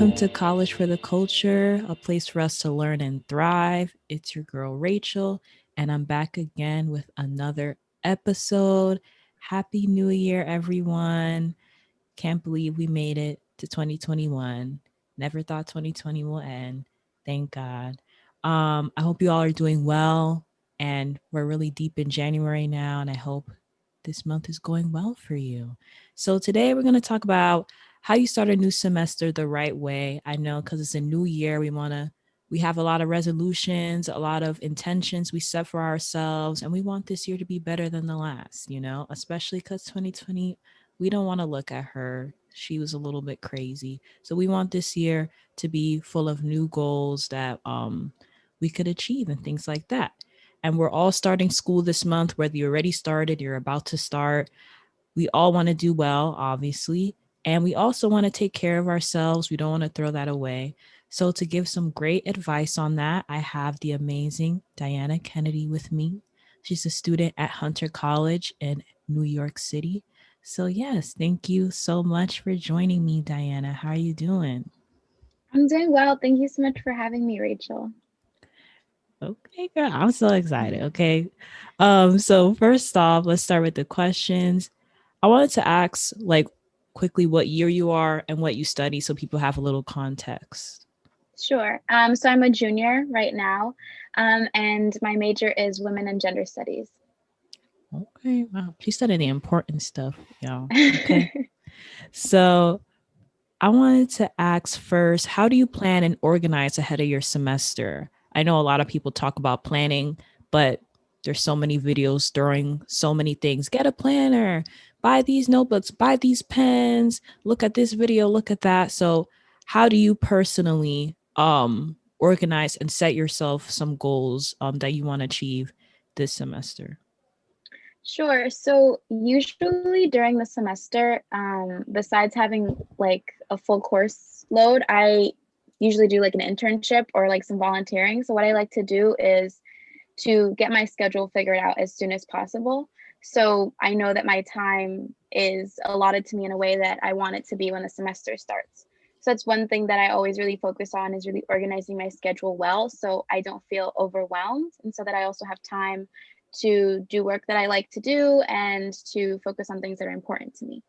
Welcome to College for the Culture, a place for us to learn and thrive. It's your girl, Rachel, and I'm back again with another episode. Happy New Year, everyone. Can't believe we made it to 2021. Never thought 2020 will end. Thank God. I hope you all are doing well, and we're really deep in January now, and I hope this month is going well for you. So today we're going to talk about how you start a new semester the right way. I know because it's a new year, we have a lot of resolutions, a lot of intentions we set for ourselves, and we want this year to be better than the last, especially because 2020, we don't want to look at her. She was a little bit crazy. So we want this year to be full of new goals that we could achieve and things like that. And we're all starting school this month, whether you already started, you're about to start. We all want to do well, obviously. And we also want to take care of ourselves. We don't want to throw that away. So, to give some great advice on that, I have the amazing Diana Kennedy with me. She's a student at Hunter College in New York City. So, yes, thank you so much for joining me, Diana. How are you doing? I'm doing well. Thank you so much for having me, Rachel. Okay, girl, I'm so excited. Okay. So first off, let's start with the questions. I wanted to ask like quickly what year you are and what you study so people have a little context. Sure. So I'm a junior right now, and my major is women and gender studies. Okay, wow. She studied the important stuff, y'all. Okay. So I wanted to ask first, how do you plan and organize ahead of your semester? I know a lot of people talk about planning, but there's so many videos during so many things. Get a planner, buy these notebooks, buy these pens, look at this video, look at that. So, how do you personally organize and set yourself some goals that you want to achieve this semester? Sure. So usually during the semester, besides having like a full course load, I usually do like an internship or like some volunteering. So what I like to do is to get my schedule figured out as soon as possible. So I know that my time is allotted to me in a way that I want it to be when the semester starts. So that's one thing that I always really focus on is really organizing my schedule well so I don't feel overwhelmed and so that I also have time to do work that I like to do and to focus on things that are important to me.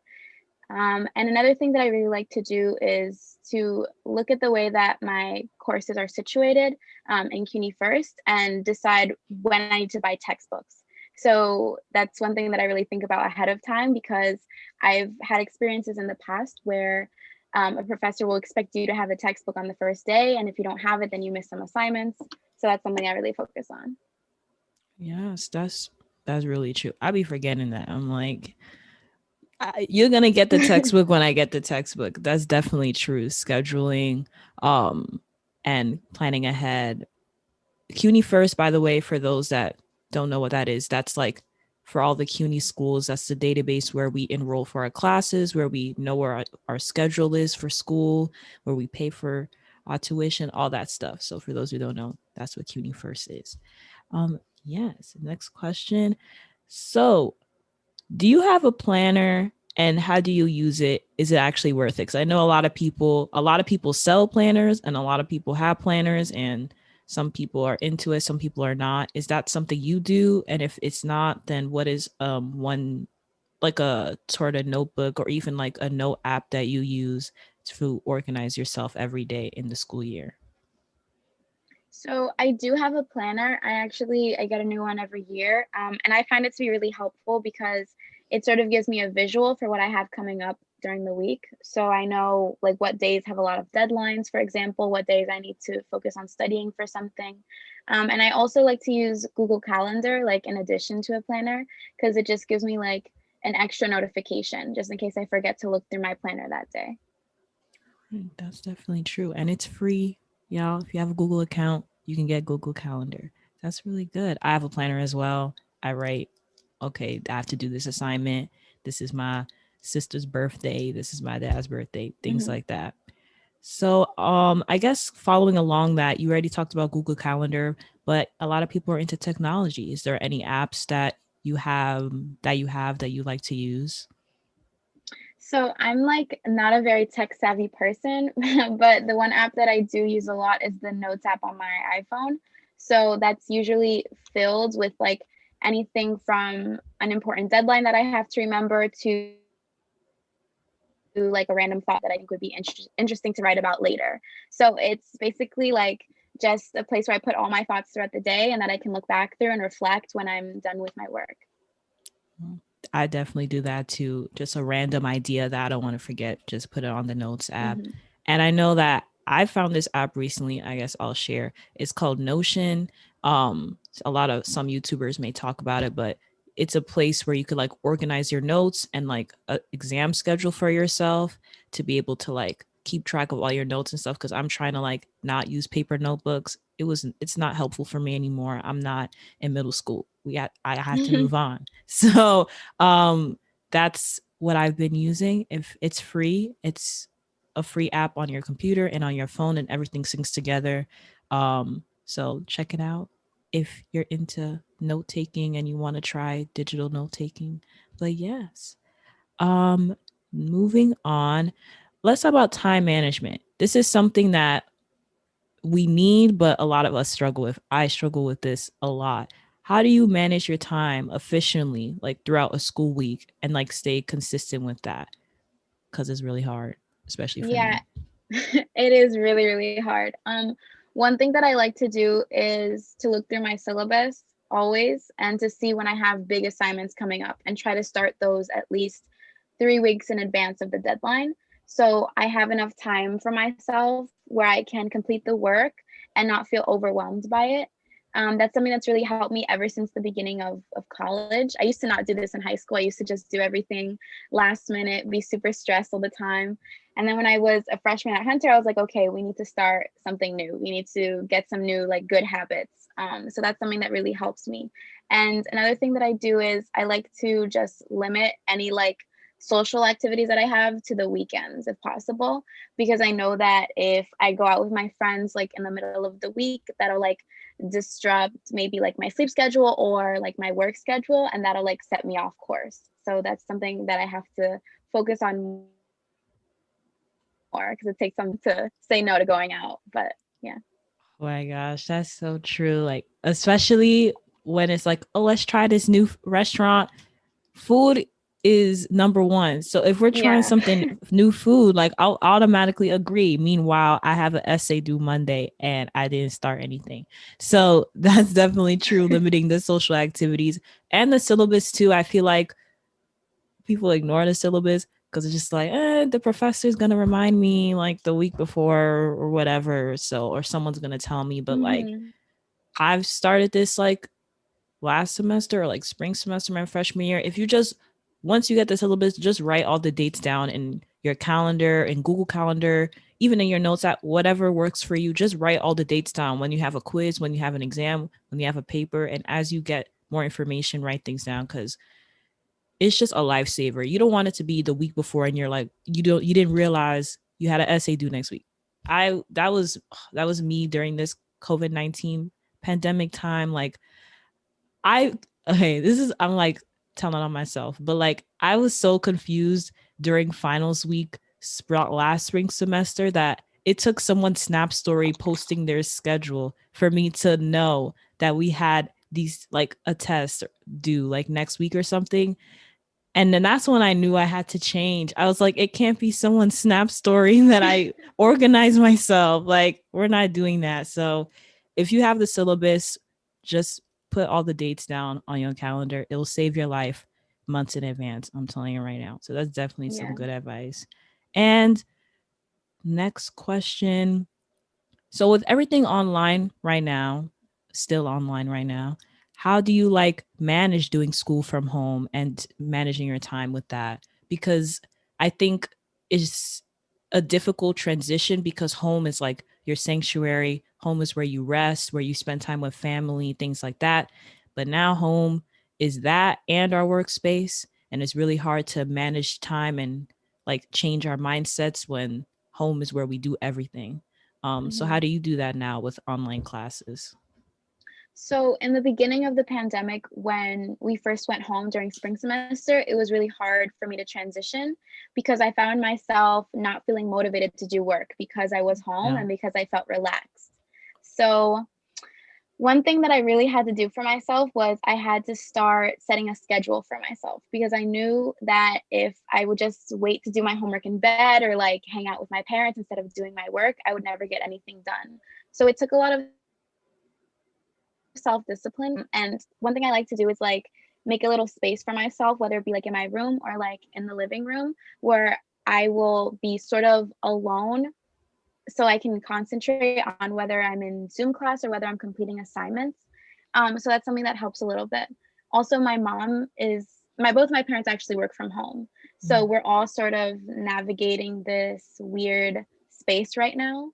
And another thing that I really like to do is to look at the way that my courses are situated in CUNY first and decide when I need to buy textbooks. So that's one thing that I really think about ahead of time because I've had experiences in the past where a professor will expect you to have a textbook on the first day. And if you don't have it, then you miss some assignments. So that's something I really focus on. Yes, that's really true. I be forgetting that. I'm like, you're gonna get the textbook when I get the textbook. That's definitely true. Scheduling, um, and planning ahead. CUNY first, by the way, for those that don't know what that is, that's like for all the CUNY schools. That's the database where we enroll for our classes, where we know where our schedule is for school, where we pay for our tuition, all that stuff. So for those who don't know, that's what CUNY first is. Um, yes. Next question. So do you have a planner and how do you use it? Is it actually worth it? Because I know a lot of people sell planners and a lot of people have planners and some people are into it, some people are not. Is that something you do? And if it's not, then what is one like a sort of notebook or even like a note app that you use to organize yourself every day in the school year? So I do have a planner. I get a new one every year, and I find it to be really helpful because it sort of gives me a visual for what I have coming up during the week. So I know like what days have a lot of deadlines, for example, what days I need to focus on studying for something. And I also like to use Google Calendar, like in addition to a planner, because it just gives me like an extra notification just in case I forget to look through my planner that day. That's definitely true. And it's free, y'all. If you have a Google account, you can get Google Calendar. That's really good. I have a planner as well. I write, okay, I have to do this assignment. This is my sister's birthday. This is my dad's birthday, things Mhm. like that. So, I guess following along that, you already talked about Google Calendar, but a lot of people are into technology. Is there any apps that you have that you like to use? So I'm like not a very tech savvy person, but the one app that I do use a lot is the Notes app on my iPhone. So that's usually filled with like anything from an important deadline that I have to remember to like a random thought that I think would be interesting to write about later. So it's basically like just a place where I put all my thoughts throughout the day and that I can look back through and reflect when I'm done with my work. I definitely do that too. Just a random idea that I don't want to forget, just put it on the notes app. Hmm. And I know that I found this app recently, I guess I'll share. It's called Notion. A lot of some YouTubers may talk about it, but it's a place where you could like organize your notes and like a exam schedule for yourself to be able to like keep track of all your notes and stuff, because I'm trying to like not use paper notebooks. It's not helpful for me anymore. I'm not in middle school. I have to move on. So um that's what I've been using. If it's free, it's a free app on your computer and on your phone, and everything syncs together. So check it out if you're into note taking and you want to try digital note taking. But yes. Um Moving on, let's talk about time management. This is something that we need, but a lot of us struggle with. I struggle with this a lot. How do you manage your time efficiently, like throughout a school week, and like stay consistent with that? Because it's really hard, especially for Yeah, me. it is really, really hard. One thing that I like to do is to look through my syllabus always and to see when I have big assignments coming up and try to start those at least 3 weeks in advance of the deadline. So I have enough time for myself where I can complete the work and not feel overwhelmed by it. That's something that's really helped me ever since the beginning of college. I used to not do this in high school. I used to just do everything last minute, be super stressed all the time. And then when I was a freshman at Hunter, I was like, okay, we need to start something new. We need to get some new like good habits. So that's something that really helps me. And another thing that I do is I like to just limit any like social activities that I have to the weekends if possible, because I know that if I go out with my friends like in the middle of the week, that'll like disrupt maybe like my sleep schedule or like my work schedule, and that'll like set me off course. So that's something that I have to focus on more because it takes some time to say no to going out. But yeah. Oh my gosh, that's so true. Like, especially when it's like, oh, let's try this new restaurant. Food is number one. So if we're trying Yeah. something new food, like I'll automatically agree. Meanwhile, I have an essay due Monday and I didn't start anything. So that's definitely true, limiting the social activities and the syllabus too. I feel like people ignore the syllabus because it's just like, the professor's gonna remind me like the week before or whatever. So or someone's gonna tell me. But like Hmm. I've started this like last semester or like spring semester my freshman year. If you just once you get the syllabus, just write all the dates down in your calendar, in Google Calendar, even in your notes app, whatever works for you. Just write all the dates down when you have a quiz, when you have an exam, when you have a paper, and as you get more information, write things down because it's just a lifesaver. You don't want it to be the week before and you're like you didn't realize you had an essay due next week. I that was me during this COVID-19 pandemic time. Like I okay, this is I'm like telling on myself, but like I was so confused during finals week last spring semester that it took someone's snap story posting their schedule for me to know that we had these like a test due like next week or something. And then that's when I knew I had to change. I was like, it can't be someone's snap story that I organize myself. Like, we're not doing that. So if you have the syllabus, just put all the dates down on your calendar. It'll save your life months in advance. I'm telling you right now. So that's definitely some Yeah. good advice. And next question, so with everything online right now, still online right now, how do you like manage doing school from home and managing your time with that? Because I think it's a difficult transition because home is like your sanctuary, home is where you rest, where you spend time with family, things like that. But now home is that and our workspace, and it's really hard to manage time and like change our mindsets when home is where we do everything. So Hmm. how do you do that now with online classes? So, in the beginning of the pandemic, when we first went home during spring semester, it was really hard for me to transition because I found myself not feeling motivated to do work because I was home Yeah. and because I felt relaxed. So, one thing that I really had to do for myself was I had to start setting a schedule for myself because I knew that if I would just wait to do my homework in bed or like hang out with my parents instead of doing my work, I would never get anything done. So it took a lot of self-discipline. And one thing I like to do is like make a little space for myself, whether it be like in my room or like in the living room, where I will be sort of alone so I can concentrate on whether I'm in Zoom class or whether I'm completing assignments. So that's something that helps a little bit. Also, both my parents actually work from home. So Mm. we're all sort of navigating this weird space right now.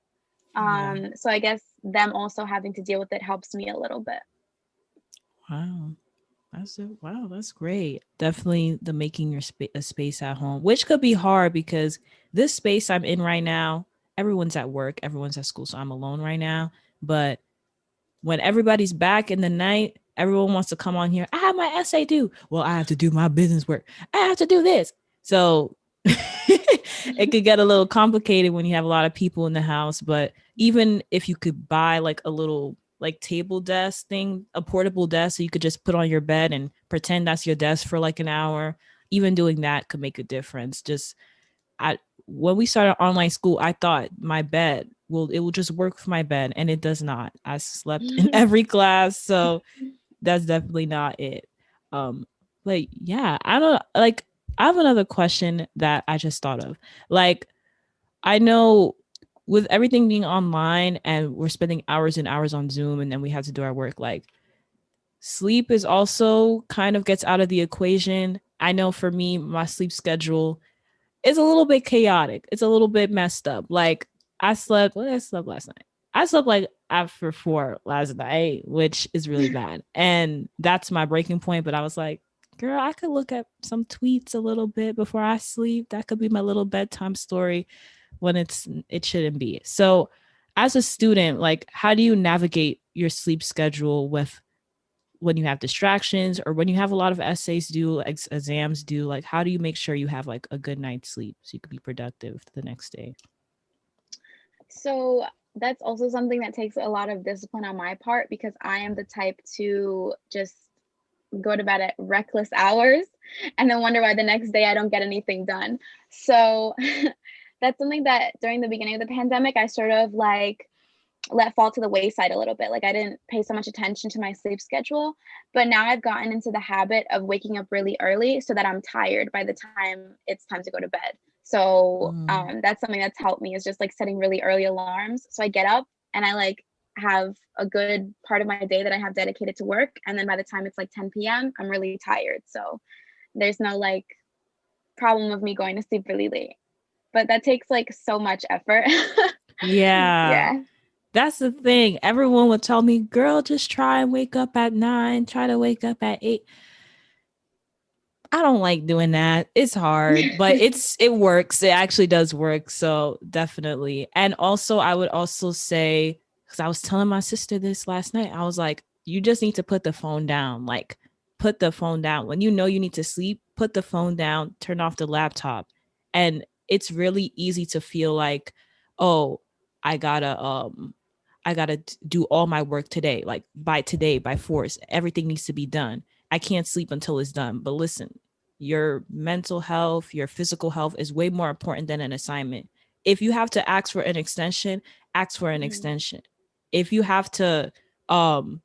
Yeah. So I guess them also having to deal with it helps me a little bit. Wow. That's it. Wow, that's great. Definitely the making your a space at home, which could be hard because this space I'm in right now, everyone's at work, everyone's at school, so I'm alone right now. But when everybody's back in the night, everyone wants to come on here. I have my essay due. Well, I have to do my business work. I have to do this. So it could get a little complicated when you have a lot of people in the house. But even if you could buy like a little like table desk thing, a portable desk, so you could just put on your bed and pretend that's your desk for like an hour. Even doing that could make a difference. Just I when we started online school, I thought my bed will just work for my bed, and it does not. I slept in every class, so that's definitely not it. Um, but yeah, I don't like. I have another question that I just thought of. Like, I know with everything being online and we're spending hours and hours on Zoom, and then we have to do our work. Like, sleep is also kind of gets out of the equation. I know for me, my sleep schedule is a little bit chaotic. It's a little bit messed up. Like I slept last night. I slept like after 4 last night, which is really bad. And that's my breaking point. But I was like, girl, I could look at some tweets a little bit before I sleep. That could be my little bedtime story when it shouldn't be. So as a student, like how do you navigate your sleep schedule with when you have distractions or when you have a lot of essays due, exams due, like how do you make sure you have like a good night's sleep so you could be productive the next day? So that's also something that takes a lot of discipline on my part because I am the type to just go to bed at reckless hours and then wonder why the next day I don't get anything done. So that's something that during the beginning of the pandemic, I sort of like let fall to the wayside a little bit. Like I didn't pay so much attention to my sleep schedule, but now I've gotten into the habit of waking up really early so that I'm tired by the time it's time to go to bed. So Mm. that's something that's helped me is just like setting really early alarms. So I get up and I like have a good part of my day that I have dedicated to work. And then by the time it's like 10 p.m., I'm really tired. So there's no like problem of me going to sleep really late. But that takes like so much effort. Yeah, Yeah. that's the thing. Everyone would tell me, girl, just try and wake up at 9, try to wake up at 8. I don't like doing that. It's hard, but it works. It actually does work. So definitely. And also I would also say, because I was telling my sister this last night, I was like, you just need to put the phone down. Like put the phone down. When you know you need to sleep, put the phone down, turn off the laptop. And it's really easy to feel like, oh, I gotta do all my work today. Like by today, by force. Everything needs to be done. I can't sleep until it's done. But listen, your mental health, your physical health is way more important than an assignment. If you have to ask for an extension, ask for an Mhm. extension. If you have to, um,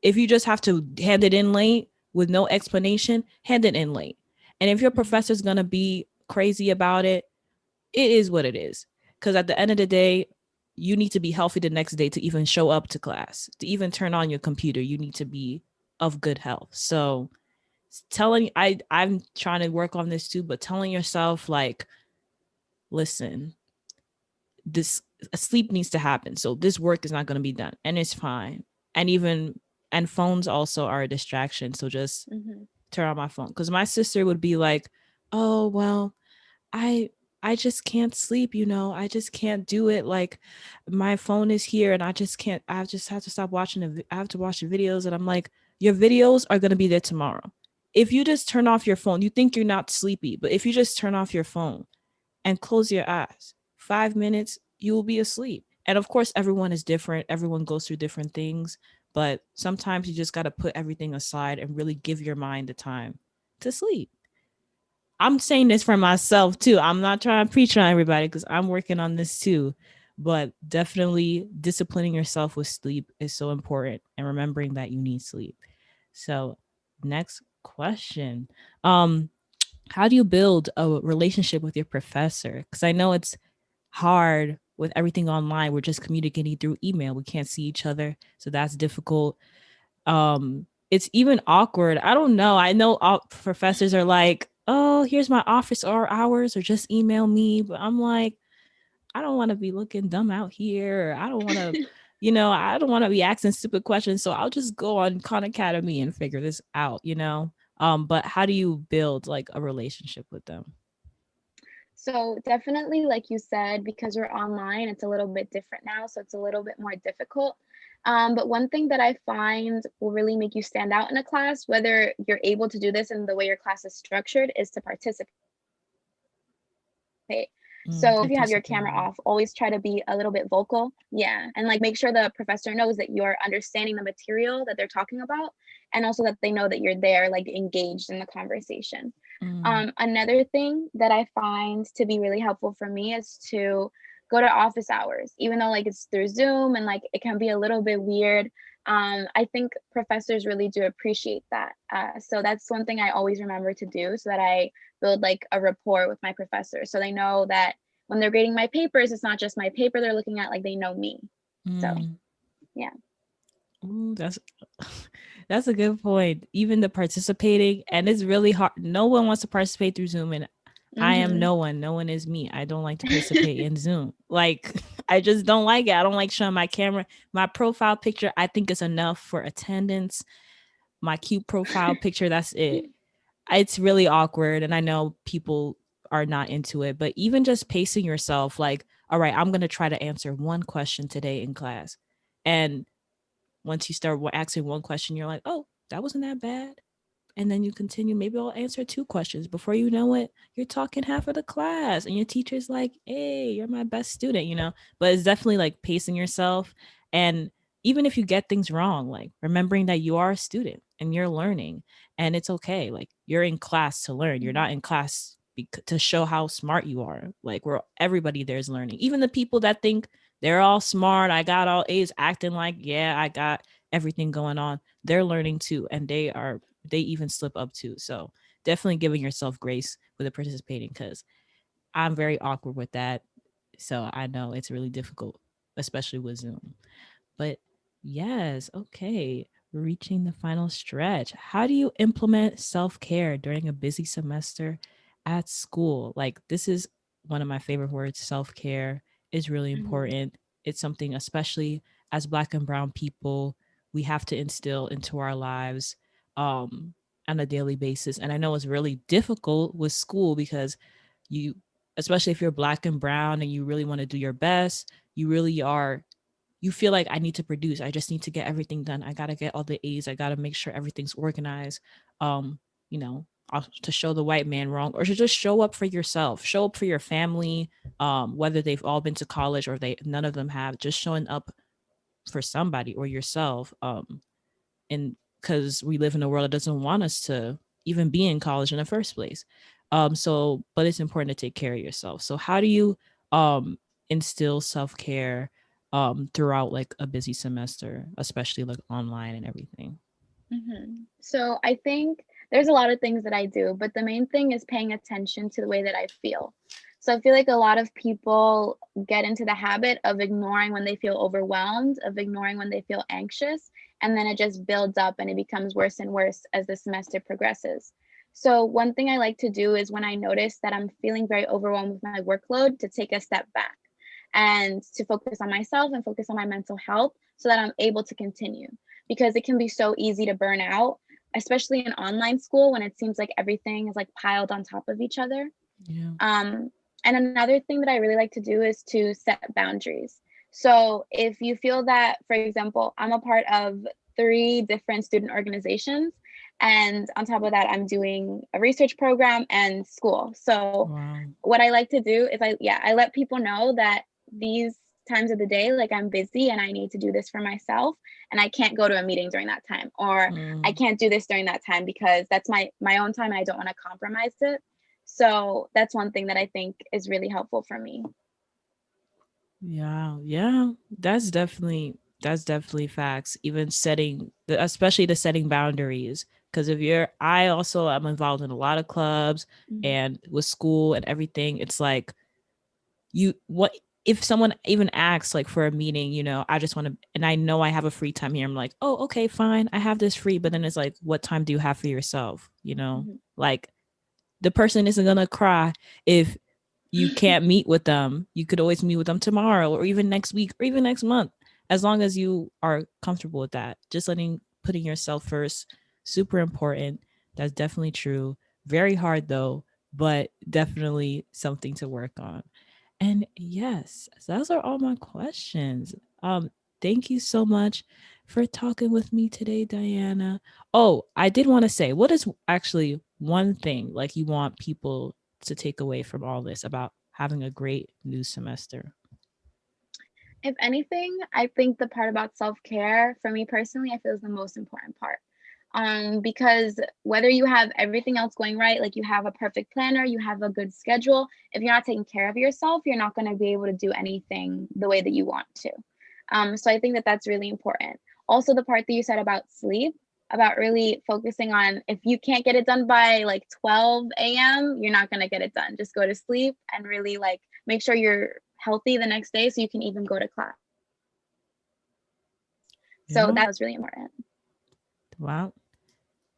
if you just have to hand it in late with no explanation, hand it in late. And if your Mhm. professor's gonna be crazy about it, it is what it is. Because at the end of the day, you need to be healthy the next day to even show up to class, to even turn on your computer. You need to be of good health. So telling I'm trying to work on this too, but telling yourself like, listen, this sleep needs to happen. So this work is not going to be done and it's fine. And even and phones also are a distraction. So just Mhm. turn on my phone. Because my sister would be like, oh well, I I just can't sleep, I just can't do it. Like my phone is here and I just can't, I just have to stop watching I have to watch the videos. And I'm like, your videos are going to be there tomorrow. If you just turn off your phone, you think you're not sleepy, but if you just turn off your phone and close your eyes, 5 minutes, you will be asleep. And of course, everyone is different. Everyone goes through different things, but sometimes you just got to put everything aside and really give your mind the time to sleep. I'm saying this for myself too. I'm not trying to preach on everybody because I'm working on this too. But definitely disciplining yourself with sleep is so important and remembering that you need sleep. So, next question. Um, how do you build a relationship with your professor? Because I know it's hard with everything online. We're just communicating through email. We can't see each other. So that's difficult. It's even awkward. I don't know. I know all professors are like, oh, here's my office hours, or just email me. But I'm like, I don't want to be looking dumb out here. I don't want to, I don't want to be asking stupid questions. So I'll just go on Khan Academy and figure this out. But how do you build like a relationship with them? So definitely, like you said, because we're online, it's a little bit different now. So it's a little bit more difficult. But one thing that I find will really make you stand out in a class, whether you're able to do this in the way your class is structured, is to participate. So if you have your camera Participating. off, always try to be a little bit vocal. Yeah. And like make sure the professor knows that you're understanding the material that they're talking about, and also that they know that you're there, like engaged in the conversation. Mm, Another thing that I find to be really helpful for me is to go to office hours, even though like it's through Zoom and like it can be a little bit weird. I think professors really do appreciate that. So that's one thing I always remember to do so that I build like a rapport with my professor. So they know that when they're grading my papers, it's not just my paper they're looking at, like they know me. So mm. yeah. Ooh, that's a good point. Even the participating, and it's really hard. No one wants to participate through Zoom, and I am Mm-hmm. no one. No one is me. I don't like to participate in Zoom. Like I just don't like it. I don't like showing my camera. My profile picture, I think is enough for attendance. My cute profile picture, that's it. It's really awkward, and I know people are not into it, but even just pacing yourself, like, all right, I'm gonna try to answer one question today in class. And once you start asking one question, you're like, oh, that wasn't that bad. And then you continue, maybe I'll answer two questions. Before you know it, you're talking half of the class, and your teacher's like, hey, you're my best student. But it's definitely like pacing yourself. And even if you get things wrong, like remembering that you are a student and you're learning, and it's okay. Like you're in class to learn, you're not in class to show how smart you are. Like we're everybody there is learning. Even the people that think they're all smart, I got all A's, acting like, yeah, I got everything going on, they're learning too. And they even slip up too. So definitely giving yourself grace with the participating, because I'm very awkward with that. So I know it's really difficult, especially with Zoom. But yes, okay. Reaching the final stretch. How do you implement self care during a busy semester at school? Like, this is one of my favorite words. Self care is really Mm-hmm. important. It's something, especially as Black and Brown people, we have to instill into our lives um, on a daily basis. And I know it's really difficult with school because you, especially if you're Black and Brown and you really want to do your best, you really are, you feel like I need to produce. I just need to get everything done. I gotta get all the A's. I gotta make sure everything's organized. Um, you know, to show the white man wrong, or to just show up for yourself, show up for your family. Whether they've all been to college or they none of them have, just showing up for somebody or yourself. And because we live in a world that doesn't want us to even be in college in the first place. So but it's important to take care of yourself. So how do you um instill self-care throughout like a busy semester, especially like online and everything? So I think there's a lot of things that I do, but the main thing is paying attention to the way that I feel. So I feel like a lot of people get into the habit of ignoring when they feel overwhelmed, of ignoring when they feel anxious, and then it just builds up and it becomes worse and worse as the semester progresses. So one thing I like to do is when I notice that I'm feeling very overwhelmed with my workload, to take a step back and to focus on myself and focus on my mental health so that I'm able to continue, because it can be so easy to burn out, especially in online school when it seems like everything is like piled on top of each other. Yeah. Um, And another thing that I really like to do is to set boundaries. So if you feel that, for example, I'm a part of 3 different student organizations, and on top of that, I'm doing a research program and school. So Wow. what I like to do is I let people know that these times of the day, like I'm busy and I need to do this for myself, and I can't go to a meeting during that time, or I Mm. can't do this during that time because that's my own time and I don't want to compromise it. So that's one thing that I think is really helpful for me. Yeah, yeah, that's definitely facts. Even especially the setting boundaries. Because if you're, I also am involved in a lot of clubs Mhm, and with school and everything. It's like you what if someone even asks like for a meeting, I just want to, and I know I have a free time here. I'm like, oh, okay, fine, I have this free. But then it's like, what time do you have for yourself? mhm. Like the person isn't gonna cry if you can't meet with them. You could always meet with them tomorrow or even next week or even next month, as long as you are comfortable with that. Just putting yourself first, super important. That's definitely true. Very hard though, but definitely something to work on. And yes, so those are all my questions. Thank you so much for talking with me today, Diana. Oh, I did want to say, what is actually one thing like you want people to take away from all this about having a great new semester? If anything, I think the part about self-care, for me personally, I feel is the most important part. Because whether you have everything else going right, like you have a perfect planner, you have a good schedule, if you're not taking care of yourself, you're not going to be able to do anything the way that you want to. So I think that that's really important. Also, the part that you said about sleep, about really focusing on if you can't get it done by like 12 a.m., you're not going to get it done. Just go to sleep and really like make sure you're healthy the next day so you can even go to class. So Yeah. that was really important. Wow.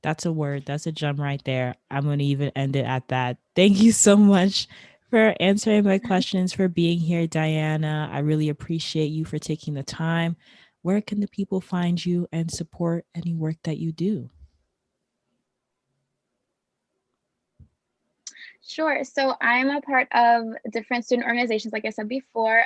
That's a word. That's a gem right there. I'm going to even end it at that. Thank you so much for answering my questions, for being here, Diana. I really appreciate you for taking the time. Where can the people find you and support any work that you do? Sure. So I'm a part of different student organizations, like I said before.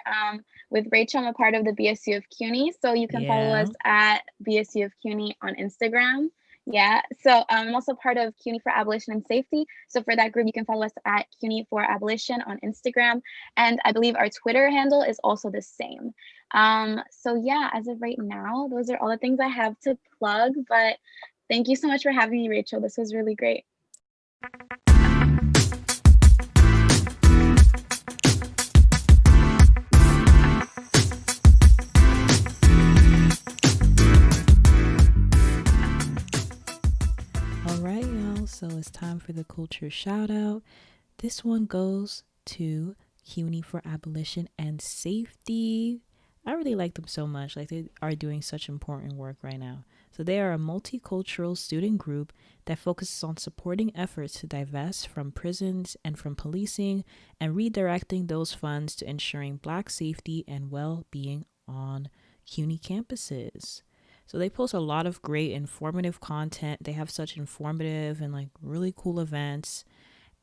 With Rachel, I'm a part of the BSU of CUNY. So you can follow us Yeah. at BSU of CUNY on Instagram. Yeah. So I'm also part of CUNY for Abolition and Safety. So for that group, you can follow us at CUNY for Abolition on Instagram. And I believe our Twitter handle is also the same. So yeah, as of right now, those are all the things I have to plug. But thank you so much for having me, Rachel. This was really great. All right, y'all. So it's time for the culture shout out. This one goes to CUNY for Abolition and Safety. I really like them so much. Like they are doing such important work right now. So they are a multicultural student group that focuses on supporting efforts to divest from prisons and from policing and redirecting those funds to ensuring Black safety and well-being on CUNY campuses. So they post a lot of great informative content. They have such informative and like really cool events.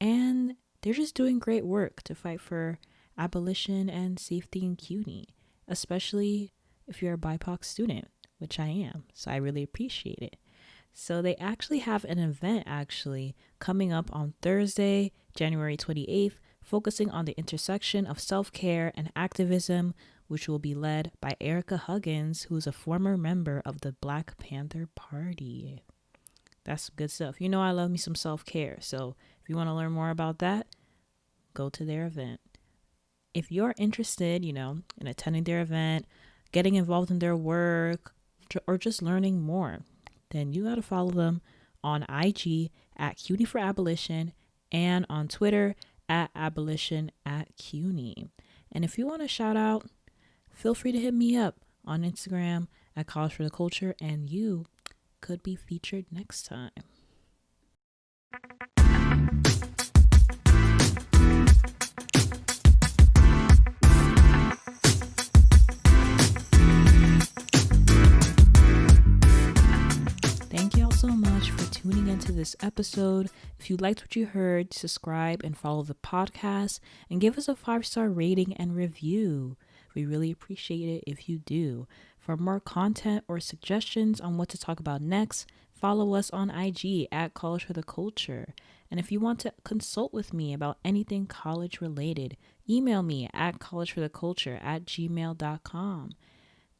And they're just doing great work to fight for abolition and safety in CUNY, especially if you're a BIPOC student, which I am. So I really appreciate it. So they actually have an event actually coming up on Thursday, January 28th, focusing on the intersection of self-care and activism, which will be led by Erica Huggins, who's a former member of the Black Panther Party. That's good stuff. You know I love me some self-care. So if you want to learn more about that, go to their event. If you're interested, in attending their event, getting involved in their work, or just learning more, then you got to follow them on IG at CUNY for Abolition and on Twitter at Abolition at CUNY. And if you want to shout out, feel free to hit me up on Instagram at College for the Culture, and you could be featured next time. Thank y'all so so much for tuning into this episode. If you liked what you heard, subscribe and follow the podcast and give us a 5-star rating and review. We really appreciate it if you do. For more content or suggestions on what to talk about next, follow us on IG at College for the Culture. And if you want to consult with me about anything college related, email me at collegefortheculture@gmail.com.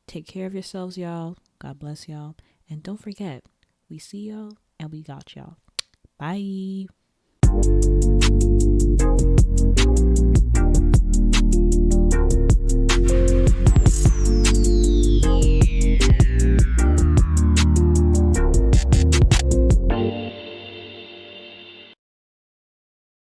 Take care of yourselves, y'all. God bless y'all. And don't forget, we see y'all and we got y'all. Bye.